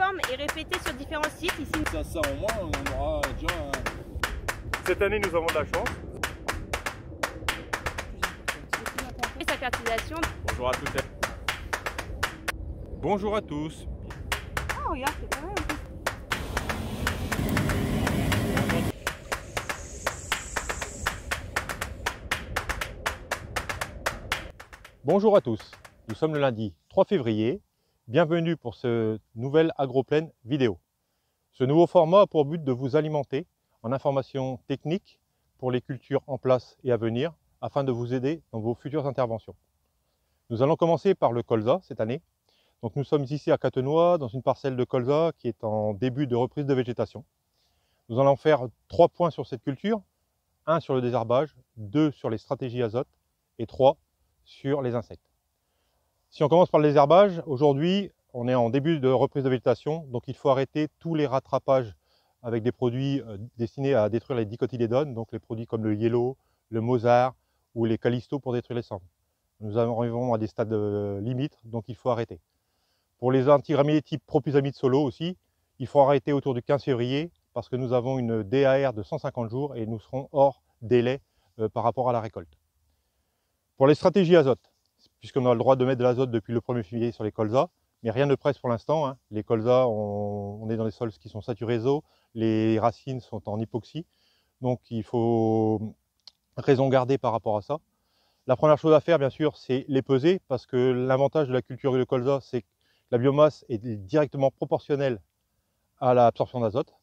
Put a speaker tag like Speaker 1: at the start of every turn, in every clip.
Speaker 1: forme et répétée sur différents sites. Ici,
Speaker 2: ça au moins, on aura déjà...
Speaker 3: Cette année, nous avons de la chance.
Speaker 1: et sa fertilisation.
Speaker 3: Bonjour à toutes. Bonjour à tous.
Speaker 1: Ah, regarde, c'est pas mal.
Speaker 4: Bonjour à tous, nous sommes le lundi 3 février. Bienvenue pour ce nouvel AgroPlaine vidéo. Ce nouveau format a pour but de vous alimenter en informations techniques pour les cultures en place et à venir afin de vous aider dans vos futures interventions. Nous allons commencer par le colza cette année. Donc nous sommes ici à Catenois dans une parcelle de colza qui est en début de reprise de végétation. Nous allons faire 3 points sur cette culture, 1 sur le désherbage, 2 sur les stratégies azote et 3 sur les insectes. Si on commence par le désherbage, aujourd'hui on est en début de reprise de végétation, donc il faut arrêter tous les rattrapages avec des produits destinés à détruire les dicotylédones, donc les produits comme le yellow, le mozart ou les callisto pour détruire les cendres. Nous arrivons à des stades limites, donc il faut arrêter. Pour les antigraminées type propusamide solo aussi, il faut arrêter autour du 15 février parce que nous avons une DAR de 150 jours et nous serons hors délai par rapport à la récolte. Pour les stratégies azote, puisqu'on a le droit de mettre de l'azote depuis le 1er février sur les colzas, mais rien ne presse pour l'instant. Hein. Les colzas, on est dans des sols qui sont saturés d'eau, les racines sont en hypoxie, donc il faut raison garder par rapport à ça. La première chose à faire, bien sûr, c'est les peser, parce que l'avantage de la culture de colza, c'est que la biomasse est directement proportionnelle à l'absorption d'azote.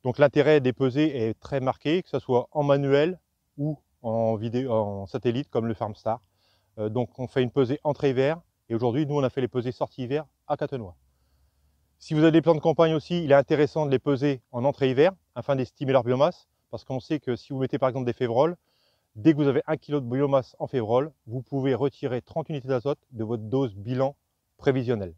Speaker 4: Donc l'intérêt des pesées est très marqué, que ce soit en manuel ou en satellite comme le Farmstar. Donc on fait une pesée entrée-hiver et aujourd'hui nous on a fait les pesées sortie-hiver à Catenois. Si vous avez des plants de campagne aussi, il est intéressant de les peser en entrée-hiver afin d'estimer leur biomasse parce qu'on sait que si vous mettez par exemple des févroles, dès que vous avez 1 kg de biomasse en févrole, vous pouvez retirer 30 unités d'azote de votre dose bilan prévisionnelle.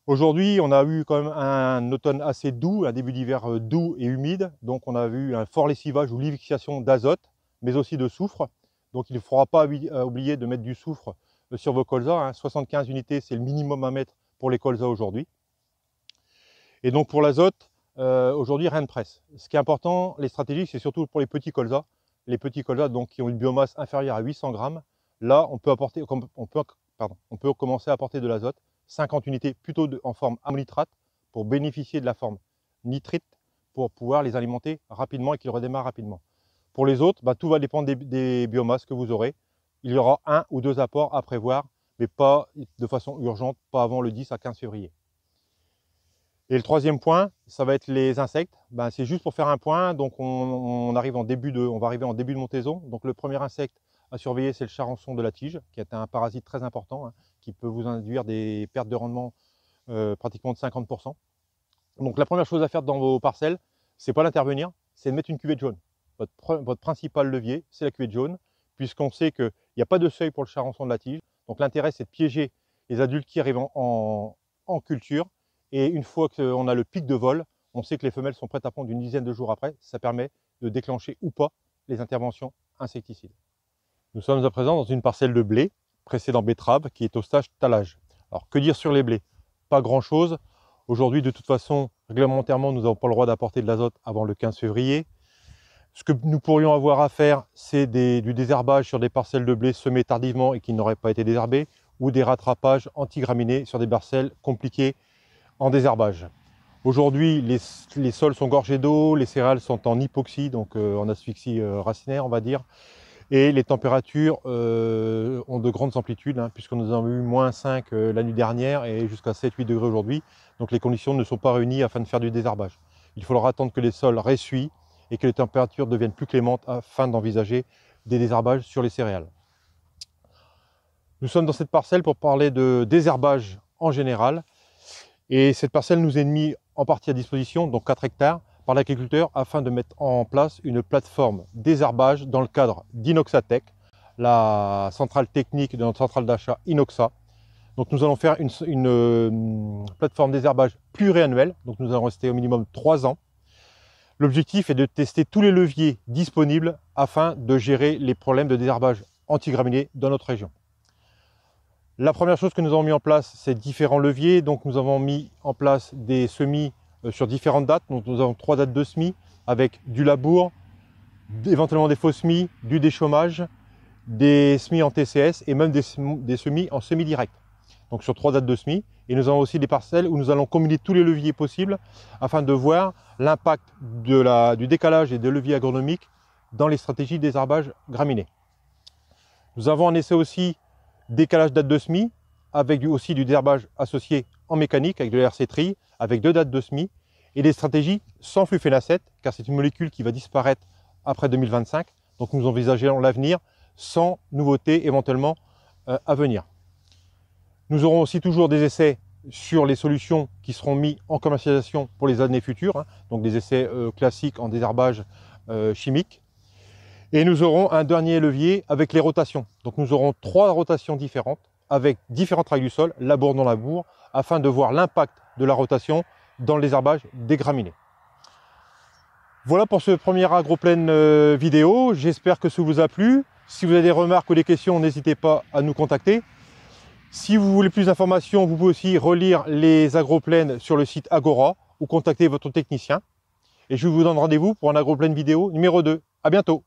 Speaker 4: Aujourd'hui, on a eu quand même un automne assez doux, un début d'hiver doux et humide. Donc on a eu un fort lessivage ou lixiviation d'azote, mais aussi de soufre. Donc il ne faudra pas oublier de mettre du soufre sur vos colzas. Hein. 75 unités, c'est le minimum à mettre pour les colzas aujourd'hui. Et donc pour l'azote, aujourd'hui rien ne presse. Ce qui est important, les stratégies, c'est surtout pour les petits colzas. Les petits colzas donc, qui ont une biomasse inférieure à 800 grammes. Là, on peut commencer à apporter de l'azote. 50 unités plutôt en forme ammonitrate pour bénéficier de la forme nitrite pour pouvoir les alimenter rapidement et qu'ils redémarrent rapidement. Pour les autres, tout va dépendre des biomasses que vous aurez. Il y aura 1 ou 2 apports à prévoir, mais pas de façon urgente, pas avant le 10 à 15 février. Et le troisième point, ça va être les insectes. C'est juste pour faire un point, donc on va arriver en début de montaison. Donc le premier insecte à surveiller, c'est le charançon de la tige, qui est un parasite très important, hein, qui peut vous induire des pertes de rendement pratiquement de 50%. Donc la première chose à faire dans vos parcelles, c'est pas d'intervenir, c'est de mettre une cuvette jaune. Votre principal levier, c'est la cuvette jaune, puisqu'on sait qu'il n'y a pas de seuil pour le charançon de la tige. Donc l'intérêt, c'est de piéger les adultes qui arrivent en culture. Et une fois qu'on a le pic de vol, on sait que les femelles sont prêtes à pondre une dizaine de jours après. Ça permet de déclencher ou pas les interventions insecticides. Nous sommes à présent dans une parcelle de blé, précédent betterave, qui est au stage talage. Alors que dire sur les blés? Pas grand chose. Aujourd'hui, de toute façon, réglementairement, nous n'avons pas le droit d'apporter de l'azote avant le 15 février. Ce que nous pourrions avoir à faire, c'est du désherbage sur des parcelles de blé semées tardivement et qui n'auraient pas été désherbées, ou des rattrapages antigraminées sur des parcelles compliquées en désherbage. Aujourd'hui, les sols sont gorgés d'eau, les céréales sont en hypoxie, donc en asphyxie racinaire, on va dire. Et les températures ont de grandes amplitudes, hein, puisque nous avons eu -5 la nuit dernière et jusqu'à 7-8 degrés aujourd'hui. Donc les conditions ne sont pas réunies afin de faire du désherbage. Il faudra attendre que les sols ressuient et que les températures deviennent plus clémentes afin d'envisager des désherbages sur les céréales. Nous sommes dans cette parcelle pour parler de désherbage en général. Et cette parcelle nous est mise en partie à disposition, donc 4 hectares, par l'agriculteur afin de mettre en place une plateforme désherbage dans le cadre d'Inoxatech, la centrale technique de notre centrale d'achat Inoxa. Donc nous allons faire une plateforme désherbage pluriannuelle, donc nous allons rester au minimum 3 ans. L'objectif est de tester tous les leviers disponibles afin de gérer les problèmes de désherbage antigraminé dans notre région. La première chose que nous avons mis en place, c'est différents leviers. Donc nous avons mis en place des semis sur différentes dates. Donc nous avons 3 dates de semis avec du labour, éventuellement des faux semis, du déchômage, des semis en TCS et même des semis en semi-direct. Donc sur 3 dates de semis. Et nous avons aussi des parcelles où nous allons combiner tous les leviers possibles afin de voir l'impact du décalage et des leviers agronomiques dans les stratégies de désherbage graminé. Nous avons en essai aussi décalage date de semis avec aussi du désherbage associé en mécanique avec de l'RC tri, avec 2 dates de semis et des stratégies sans flufénacet car c'est une molécule qui va disparaître après 2025. Donc nous envisageons l'avenir sans nouveauté éventuellement à venir. Nous aurons aussi toujours des essais sur les solutions qui seront mis en commercialisation pour les années futures, hein, donc des essais classiques en désherbage chimique. Et nous aurons un dernier levier avec les rotations. Donc nous aurons 3 rotations différentes avec différents travails du sol, labour non labour, afin de voir l'impact de la rotation dans le désherbage des graminées. Voilà pour ce premier agroplaine vidéo. J'espère que ça vous a plu. Si vous avez des remarques ou des questions, n'hésitez pas à nous contacter. Si vous voulez plus d'informations, vous pouvez aussi relire les agroplaines sur le site Agora ou contacter votre technicien. Et je vous donne rendez-vous pour un agroplaine vidéo numéro 2. À bientôt.